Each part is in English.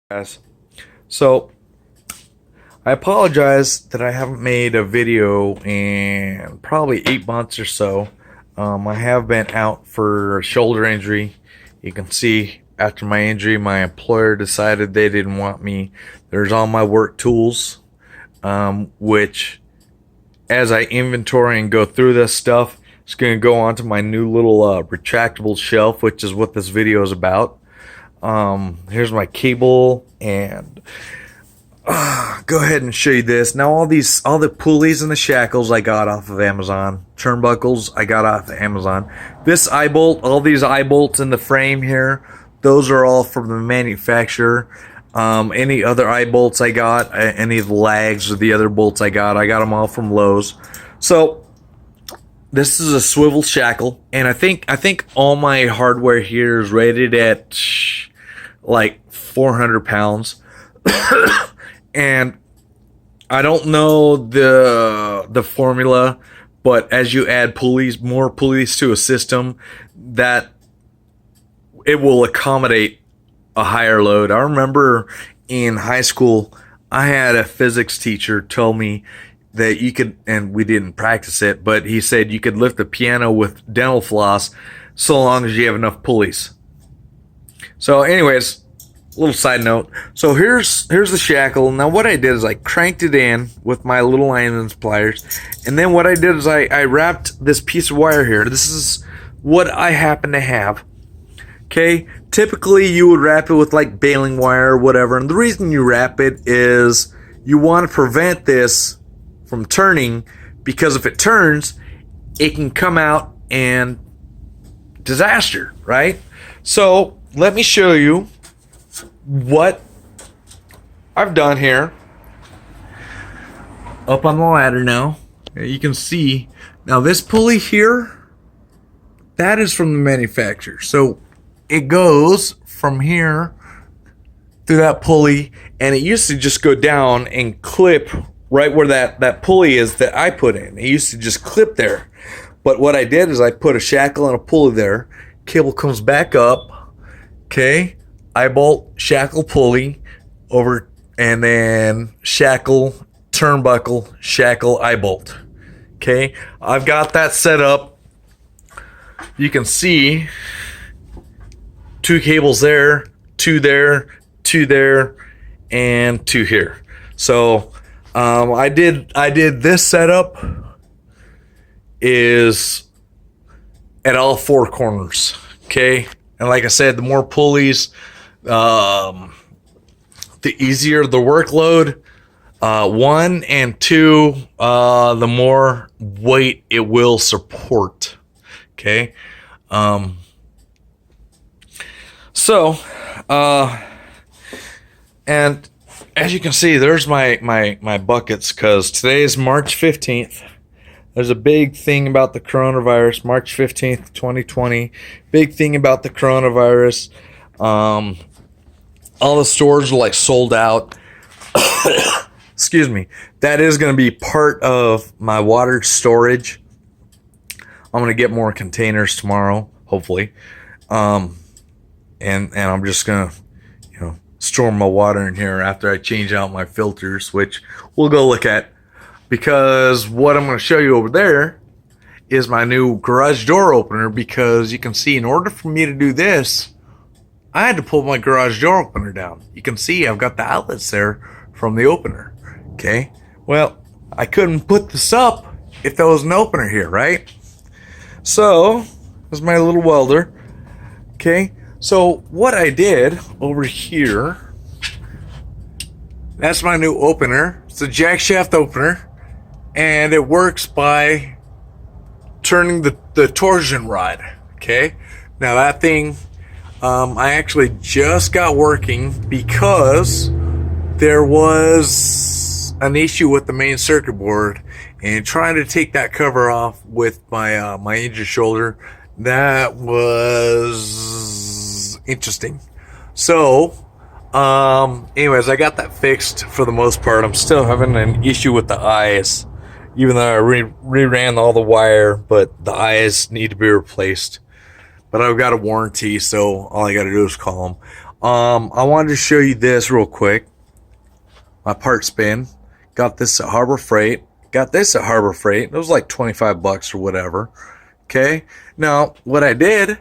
Guys, so I apologize that I haven't made a video in probably 8 months or so. I have been out for a shoulder injury. You can see after my injury, my employer decided they didn't want me. There's all my work tools, which as I inventory and go through this stuff, it's going to go onto my new little retractable shelf, which is what this video is about. Here's my cable, and go ahead and show you this. Now all the pulleys and the shackles I got off of Amazon. Turnbuckles I got off of Amazon. This eye bolt, all these eye bolts in the frame here, those are all from the manufacturer. Any other eye bolts I got, any of the lags or the other bolts I got them all from Lowe's. So this is a swivel shackle, and I think all my hardware here is rated at like 400 pounds. And I don't know the formula, but as you add more pulleys to a system, that it will accommodate a higher load. I remember in high school, I had a physics teacher tell me that you could, and we didn't practice it, but he said you could lift the piano with dental floss so long as you have enough pulleys. So anyways, little side note. So here's the shackle. Now what I did is I cranked it in with my little Allen pliers, and then what I did is I wrapped this piece of wire here. This is what I happen to have. Okay, typically you would wrap it with like baling wire or whatever, and the reason you wrap it is you want to prevent this from turning, because if it turns, it can come out and disaster, right? So let me show you what I've done here. Up on the ladder now, you can see now this pulley here, that is from the manufacturer. So it goes from here through that pulley, and it used to just go down and clip right where that pulley is that I put in. It used to just clip there. But what I did is I put a shackle and a pulley there. Cable comes back up. Okay. Eye bolt, shackle, pulley over, and then shackle, turnbuckle, shackle, eye bolt. Okay. I've got that set up. You can see two cables there, two there, two there, and two here. So I did this setup is at all four corners. Okay, and like I said, the more pulleys, the easier the workload. One and two, the more weight it will support. Okay. So, and as you can see, there's my buckets, because today is March 15th. There's a big thing about the coronavirus, March 15th, 2020. Big thing about the coronavirus. All the stores are like sold out. Excuse me. That is going to be part of my water storage. I'm going to get more containers tomorrow, hopefully. And I'm just going to, store my water in here after I change out my filters, which we'll go look at, because what I'm going to show you over there is my new garage door opener. Because you can see, in order for me to do this, I had to pull my garage door opener down. You can see I've got the outlets there from the opener. Okay, well, I couldn't put this up if there was an opener here, right? So this is my little welder. Okay, so what I did over here, that's my new opener. It's a jack shaft opener, and it works by turning the torsion rod. Okay, now that thing, I actually just got working because there was an issue with the main circuit board, and trying to take that cover off with my my injured shoulder, that was interesting. So anyways, I got that fixed for the most part. I'm still having an issue with the eyes, even though I reran all the wire, but the eyes need to be replaced. But I've got a warranty, so all I got to do is call them. I wanted to show you this real quick. My parts bin. Got this at Harbor Freight. Got this at Harbor Freight. It was like 25 bucks or whatever. Okay. Now, what I did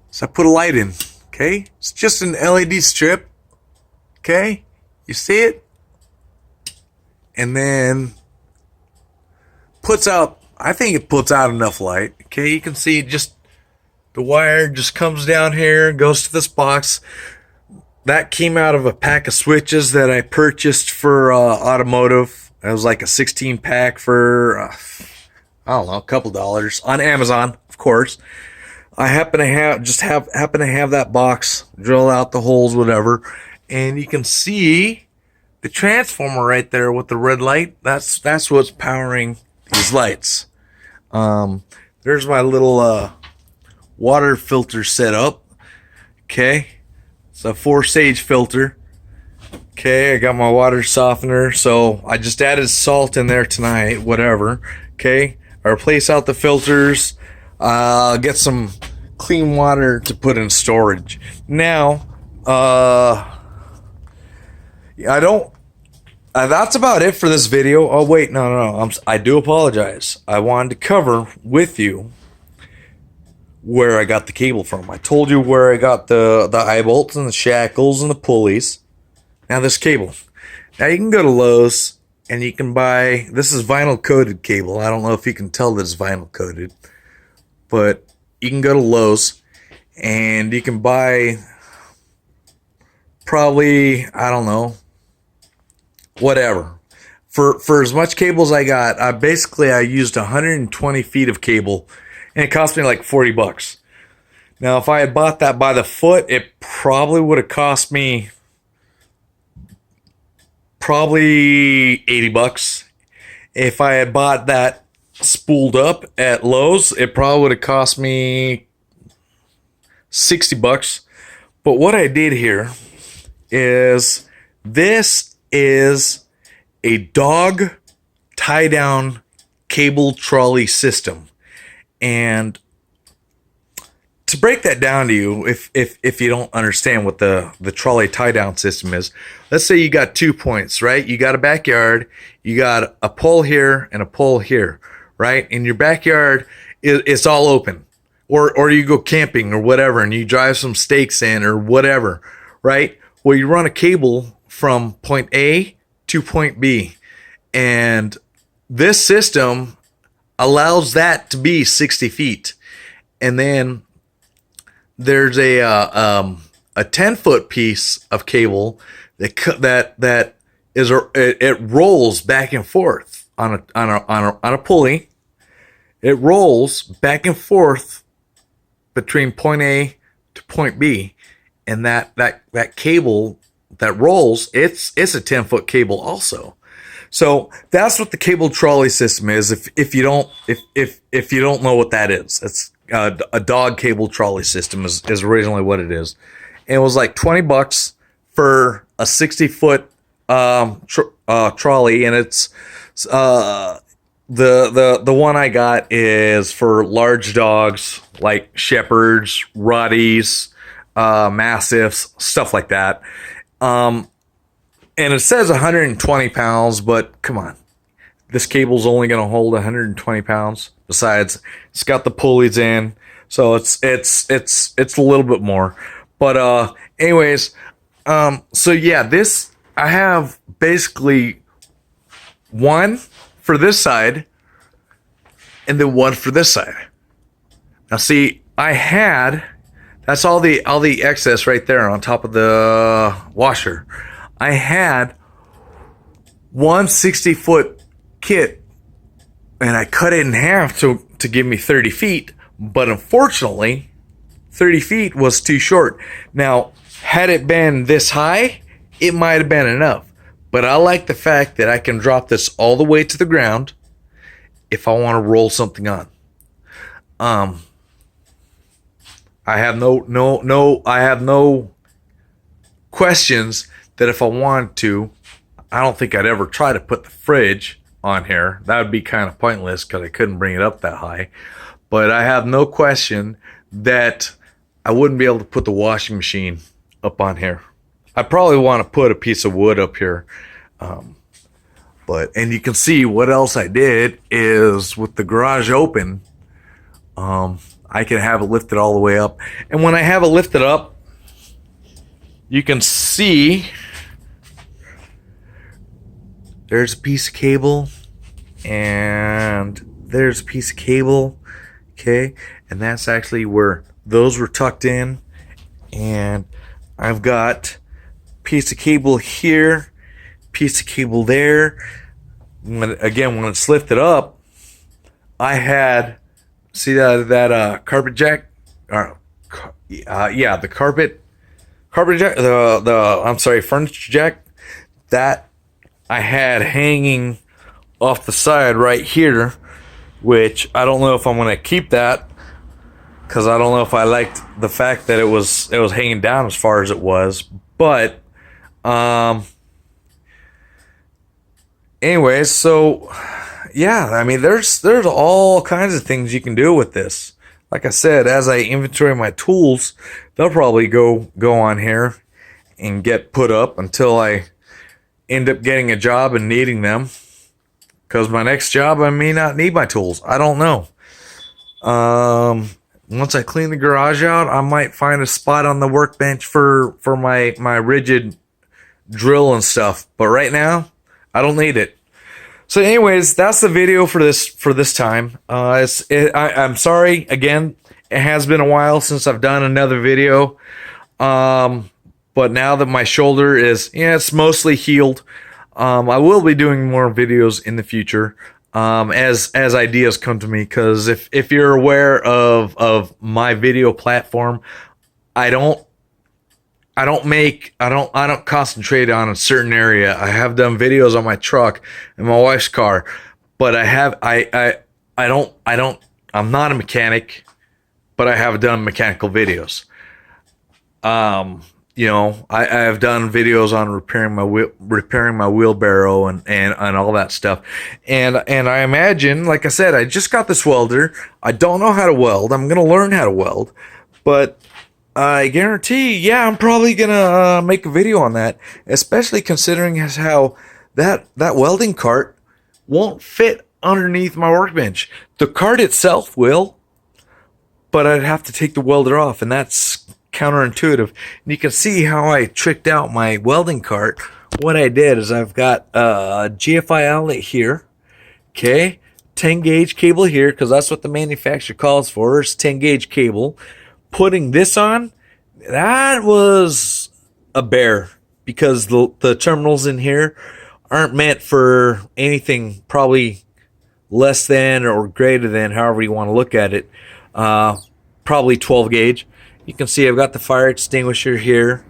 is I put a light in. Okay. It's just an LED strip. Okay. You see it? And then puts out, I think it puts out enough light. Okay. You can see just the wire just comes down here, goes to this box. That came out of a pack of switches that I purchased for automotive. It was like a 16 pack for, I don't know, a couple dollars on Amazon, of course. I happen to have that box, drill out the holes, whatever, and you can see the transformer right there with the red light. That's what's powering these lights. There's my little water filter set up. Okay. It's a 4-stage filter. Okay, I got my water softener, so I just added salt in there tonight, whatever. Okay, I replace out the filters, get some clean water to put in storage. Now, that's about it for this video. Oh wait, no, I do apologize. I wanted to cover with you where I got the cable from. I told you where I got the eye bolts and the shackles and the pulleys. Now this cable. Now you can go to Lowe's and you can buy, this is vinyl coated cable. I don't know if you can tell that it's vinyl coated, but you can go to Lowe's and you can buy probably, I don't know, whatever. For as much cable as I got, I used 120 feet of cable. And it cost me like 40 bucks. Now, if I had bought that by the foot, it probably would have cost me probably 80 bucks. If I had bought that spooled up at Lowe's, it probably would have cost me 60 bucks. But what I did here is this is a dog tie-down cable trolley system. And to break that down to you, if you don't understand what the trolley tie down system is, let's say you got 2 points, right? You got a backyard, you got a pole here and a pole here, right? In your backyard, it's all open, or you go camping or whatever, and you drive some stakes in or whatever, right? Well, you run a cable from point A to point B, and this system allows that to be 60 feet. And then there's a 10-foot piece of cable that it rolls back and forth on a pulley. It rolls back and forth between point A to point B, and that cable that rolls, it's a 10-foot cable also. So that's what the cable trolley system is. If you don't know what that is, it's a dog cable trolley system is originally what it is. And it was like 20 bucks for a 60-foot trolley, and it's the one I got is for large dogs like shepherds, rotties, mastiffs, stuff like that. And it says 120 pounds, but come on. This cable's only going to hold 120 pounds. Besides, it's got the pulleys in, so it's a little bit more. But anyways, so yeah, this I have basically one for this side and then one for this side. Now see, that's all the excess right there on top of the washer. I had one 60-foot kit, and I cut it in half to give me 30 feet. But unfortunately, 30 feet was too short. Now, had it been this high, it might have been enough. But I like the fact that I can drop this all the way to the ground if I want to roll something on. I have no questions that if I wanted to, I don't think I'd ever try to put the fridge on here. That would be kind of pointless because I couldn't bring it up that high. But I have no question that I wouldn't be able to put the washing machine up on here. I probably want to put a piece of wood up here. And you can see what else I did is with the garage open, I can have it lifted all the way up. And when I have it lifted up, you can see there's a piece of cable and there's a piece of cable. Okay. And that's actually where those were tucked in. And I've got a piece of cable here, piece of cable there. When it's lifted up, I had, see that carpet jack, the carpet jack, furniture jack that I had hanging off the side right here, which I don't know if I'm gonna keep that, because I don't know if I liked the fact that it was hanging down as far as it was. But anyways, so yeah, I mean, there's all kinds of things you can do with this. Like I said, as I inventory my tools, they'll probably go on here and get put up until I end up getting a job and needing them. Because my next job, I may not need my tools. I don't know. Once I clean the garage out, I might find a spot on the workbench for my rigid drill and stuff. But right now, I don't need it. So anyways, that's the video for this time. I'm sorry, again, it has been a while since I've done another video. But now that my shoulder is, it's mostly healed, I will be doing more videos in the future as ideas come to me. Because if you're aware of my video platform, I don't concentrate on a certain area. I have done videos on my truck and my wife's car, but I'm not a mechanic, but I have done mechanical videos. I have done videos on repairing my wheelbarrow and all that stuff. And I imagine, like I said, I just got this welder. I don't know how to weld. I'm going to learn how to weld, but I guarantee, I'm probably gonna make a video on that, especially considering as how that welding cart won't fit underneath my workbench. The cart itself will, but I'd have to take the welder off, and that's counterintuitive. And you can see how I tricked out my welding cart. What I did is I've got a GFI outlet here, okay, 10 gauge cable here, because that's what the manufacturer calls for, is 10 gauge cable. Putting this on, that was a bear, because the terminals in here aren't meant for anything probably less than or greater than, however you want to look at it, probably 12 gauge. You can see I've got the fire extinguisher here.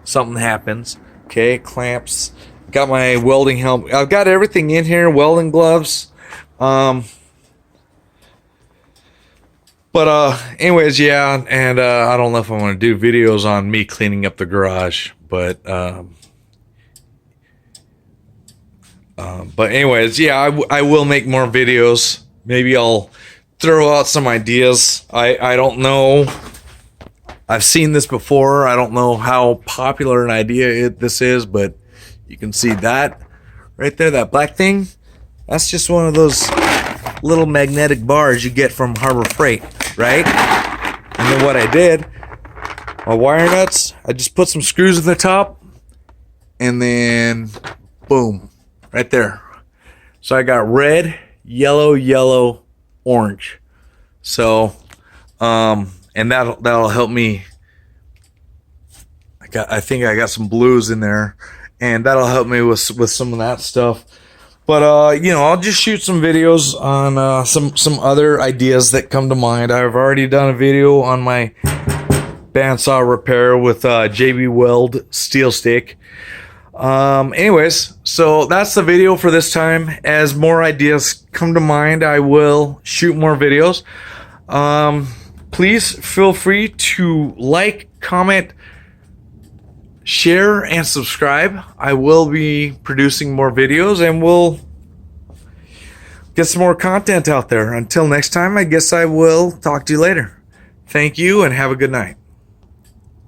Something happens. Okay, clamps. Got my welding helmet. I've got everything in here, welding gloves. Anyways, and I don't know if I want to do videos on me cleaning up the garage, but anyways, I will make more videos. Maybe I'll throw out some ideas. I don't know. I've seen this before. I don't know how popular an idea this is, but you can see that right there, that black thing. That's just one of those little magnetic bars you get from Harbor Freight, right? And then what I did, my wire nuts, I just put some screws in the top, and then boom, right there. So I got red, yellow, orange. So, and that'll help me. I think I got some blues in there, and that'll help me with some of that stuff. But I'll just shoot some videos on some other ideas that come to mind. I've already done a video on my bandsaw repair with JB Weld steel stick. Anyways, so that's the video for this time. As more ideas come to mind, I will shoot more videos. Please feel free to like, comment, share, and subscribe. I will be producing more videos, and we'll get some more content out there. Until next time, I guess I will talk to you later. Thank you and have a good night.